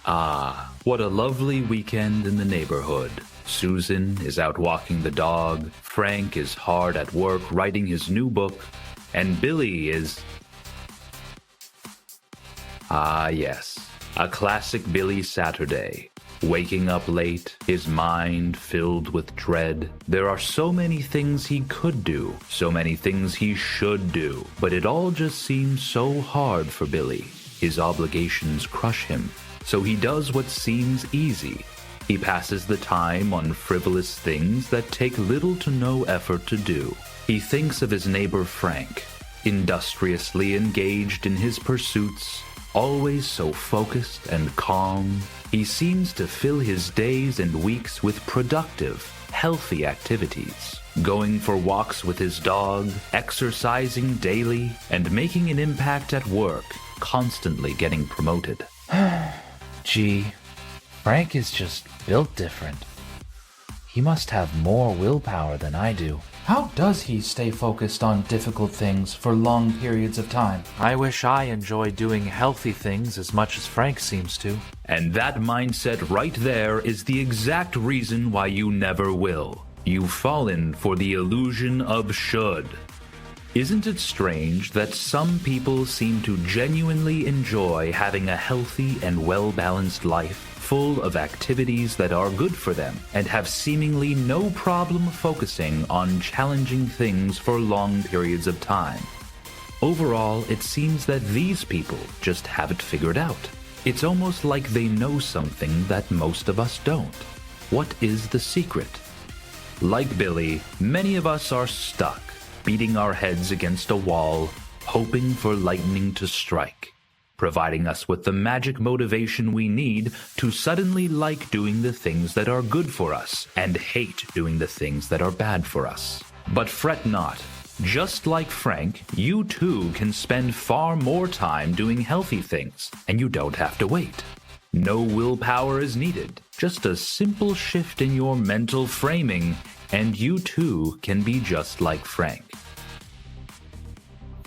Ah, what a lovely weekend in the neighborhood. Susan is out walking the dog, Frank is hard at work writing his new book, and Billy is... Ah, yes, a classic Billy Saturday. Waking up late, his mind filled with dread. There are so many things he could do, so many things he should do, but it all just seems so hard for Billy. His obligations crush him, so he does what seems easy. He passes the time on frivolous things that take little to no effort to do. He thinks of his neighbor Frank, industriously engaged in his pursuits, always so focused and calm. He seems to fill his days and weeks with productive, healthy activities. Going for walks with his dog, exercising daily, and making an impact at work, constantly getting promoted. Gee, Frank is just built different. He must have more willpower than I do. How does he stay focused on difficult things for long periods of time? I wish I enjoyed doing healthy things as much as Frank seems to. And that mindset right there is the exact reason why you never will. You've fallen for the illusion of should. Isn't it strange that some people seem to genuinely enjoy having a healthy and well-balanced life, full of activities that are good for them, and have seemingly no problem focusing on challenging things for long periods of time? Overall, it seems that these people just have it figured out. It's almost like they know something that most of us don't. What is the secret? Like Billy, many of us are stuck, beating our heads against a wall, hoping for lightning to strike, providing us with the magic motivation we need to suddenly like doing the things that are good for us and hate doing the things that are bad for us. But fret not. Just like Frank, you too can spend far more time doing healthy things, and you don't have to wait. No willpower is needed, just a simple shift in your mental framing, and you too can be just like Frank.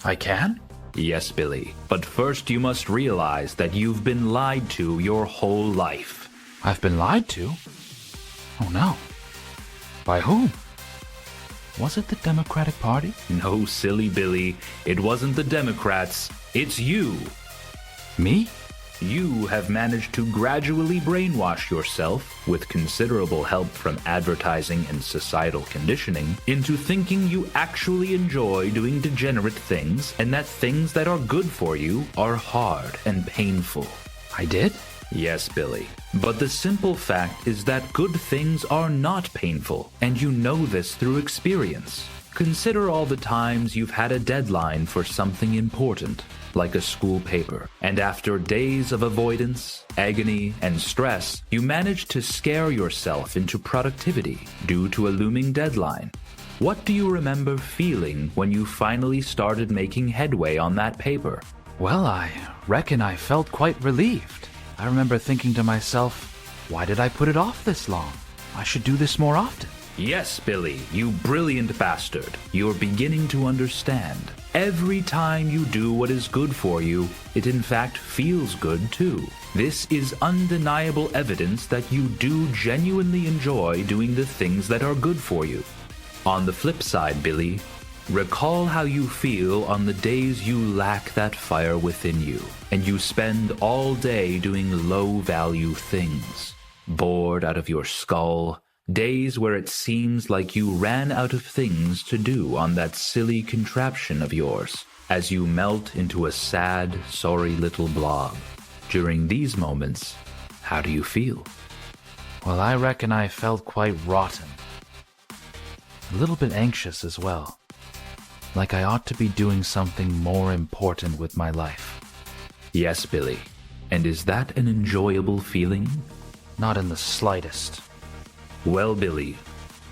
I can? Yes, Billy, but first you must realize that you've been lied to your whole life. I've been lied to? Oh no. By whom? Was it the Democratic Party? No, silly Billy, it wasn't the Democrats, it's you. Me? You have managed to gradually brainwash yourself, with considerable help from advertising and societal conditioning, into thinking you actually enjoy doing degenerate things and that things that are good for you are hard and painful. I did? Yes, Billy. But the simple fact is that good things are not painful, and you know this through experience. Consider all the times you've had a deadline for something important, like a school paper, and after days of avoidance, agony, and stress, you managed to scare yourself into productivity due to a looming deadline. What do you remember feeling when you finally started making headway on that paper? Well, I reckon I felt quite relieved. I remember thinking to myself, why did I put it off this long? I should do this more often. Yes, Billy, you brilliant bastard. You're beginning to understand. Every time you do what is good for you, it in fact feels good too. This is undeniable evidence that you do genuinely enjoy doing the things that are good for you. On the flip side, Billy, recall how you feel on the days you lack that fire within you, and you spend all day doing low-value things. Bored out of your skull, days where it seems like you ran out of things to do on that silly contraption of yours, as you melt into a sad, sorry little blob. During these moments, how do you feel? Well, I reckon I felt quite rotten. A little bit anxious as well. Like I ought to be doing something more important with my life. Yes, Billy. And is that an enjoyable feeling? Not in the slightest. Well, Billy,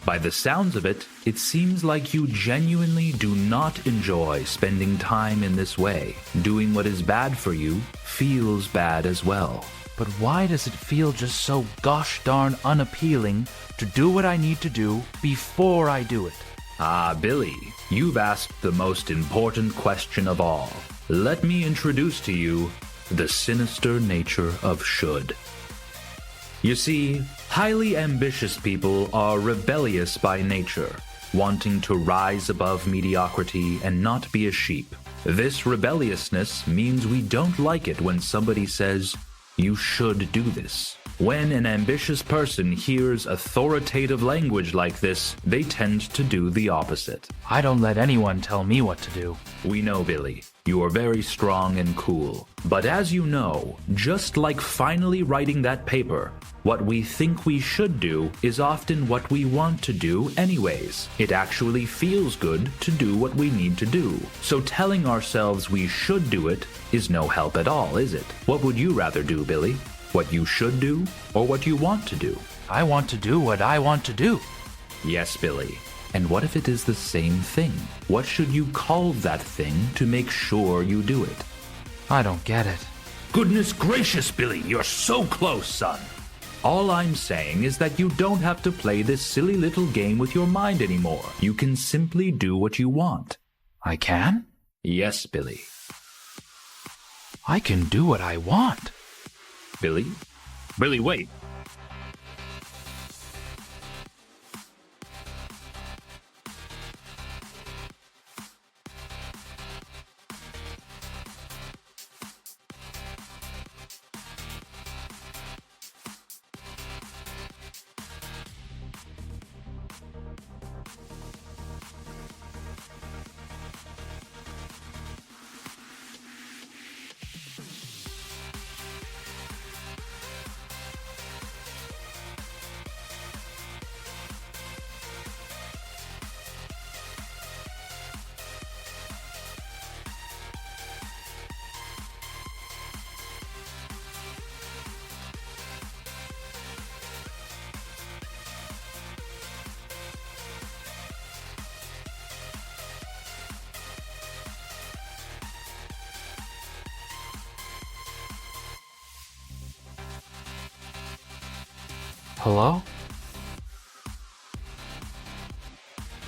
by the sounds of it, it seems like you genuinely do not enjoy spending time in this way. Doing what is bad for you feels bad as well. But why does it feel just so gosh darn unappealing to do what I need to do before I do it? Ah, Billy, you've asked the most important question of all. Let me introduce to you the sinister nature of should. You see, highly ambitious people are rebellious by nature, wanting to rise above mediocrity and not be a sheep. This rebelliousness means we don't like it when somebody says, "You should do this." When an ambitious person hears authoritative language like this, they tend to do the opposite. I don't let anyone tell me what to do. We know, Billy. You are very strong and cool. But as you know, just like finally writing that paper, what we think we should do is often what we want to do anyways. It actually feels good to do what we need to do. So telling ourselves we should do it is no help at all, is it? What would you rather do, Billy? What you should do or what you want to do? I want to do what I want to do. Yes, Billy. And what if it is the same thing? What should you call that thing to make sure you do it? I don't get it. Goodness gracious, Billy, you're so close, son. All I'm saying is that you don't have to play this silly little game with your mind anymore. You can simply do what you want. I can? Yes, Billy. I can do what I want. Billy? Billy, wait. Hello?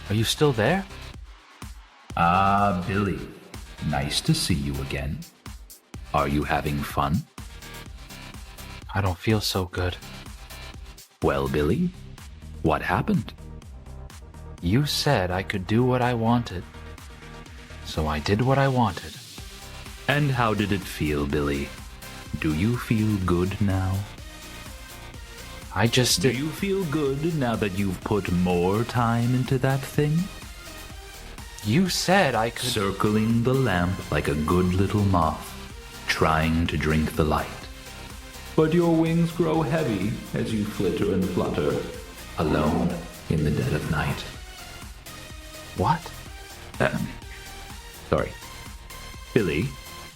Are you still there? Ah, Billy. Nice to see you again. Are you having fun? I don't feel so good. Well, Billy, what happened? You said I could do what I wanted. So I did what I wanted. And how did it feel, Billy? Do you feel good now? I just Do did. you feel good now that you've put more time into that thing? You said I could. Circling the lamp like a good little moth, trying to drink the light. But your wings grow heavy as you flitter and flutter, alone in the dead of night. What? Sorry. Billy,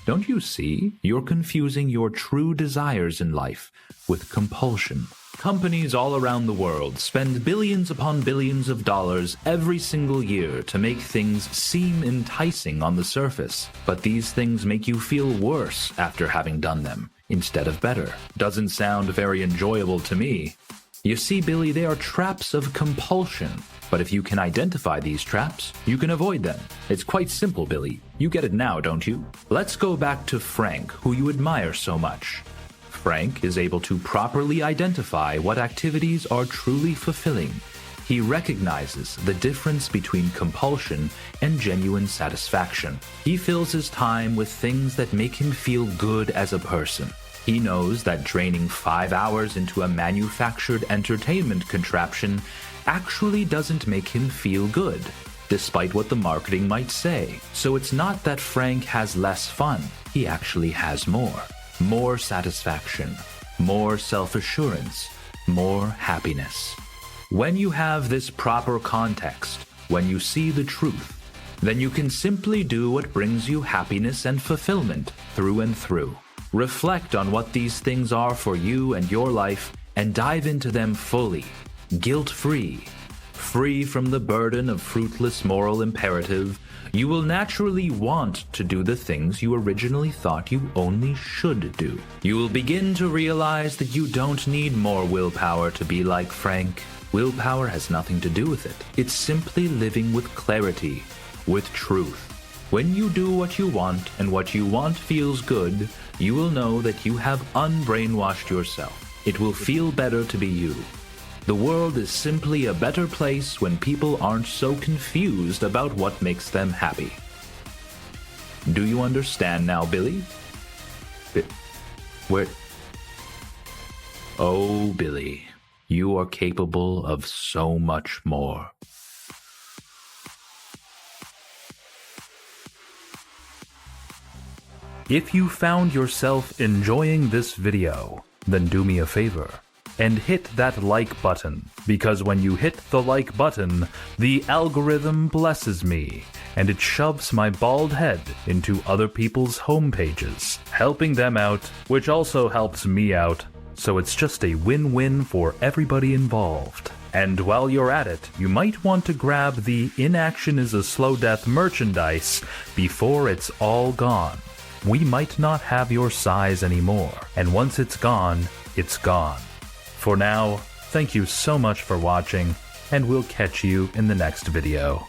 don't you see you're confusing your true desires in life with compulsion? Companies all around the world spend billions upon billions of dollars every single year to make things seem enticing on the surface, but these things make you feel worse after having done them, instead of better. Doesn't sound very enjoyable to me. You see, Billy, they are traps of compulsion, but if you can identify these traps, you can avoid them. It's quite simple, Billy. You get it now, don't you? Let's go back to Frank, who you admire so much. Frank is able to properly identify what activities are truly fulfilling. He recognizes the difference between compulsion and genuine satisfaction. He fills his time with things that make him feel good as a person. He knows that draining 5 hours into a manufactured entertainment contraption actually doesn't make him feel good, despite what the marketing might say. So it's not that Frank has less fun. He actually has more. More satisfaction, more self-assurance, more happiness. When you have this proper context, when you see the truth, then you can simply do what brings you happiness and fulfillment through and through. Reflect on what these things are for you and your life and dive into them fully, guilt-free, free from the burden of fruitless moral imperative. You will naturally want to do the things you originally thought you only should do. You will begin to realize that you don't need more willpower to be like Frank. Willpower has nothing to do with it. It's simply living with clarity, with truth. When you do what you want and what you want feels good, you will know that you have unbrainwashed yourself. It will feel better to be you. The world is simply a better place when people aren't so confused about what makes them happy. Do you understand now, Billy? Where? Oh, Billy, you are capable of so much more. If you found yourself enjoying this video, then do me a favor and hit that like button, because when you hit the like button, the algorithm blesses me and it shoves my bald head into other people's homepages, helping them out, which also helps me out, so it's just a win-win for everybody involved. And while you're at it, you might want to grab the Inaction is a Slow Death merchandise before it's all gone. We might not have your size anymore, and once it's gone, it's gone. For now, thank you so much for watching, and we'll catch you in the next video.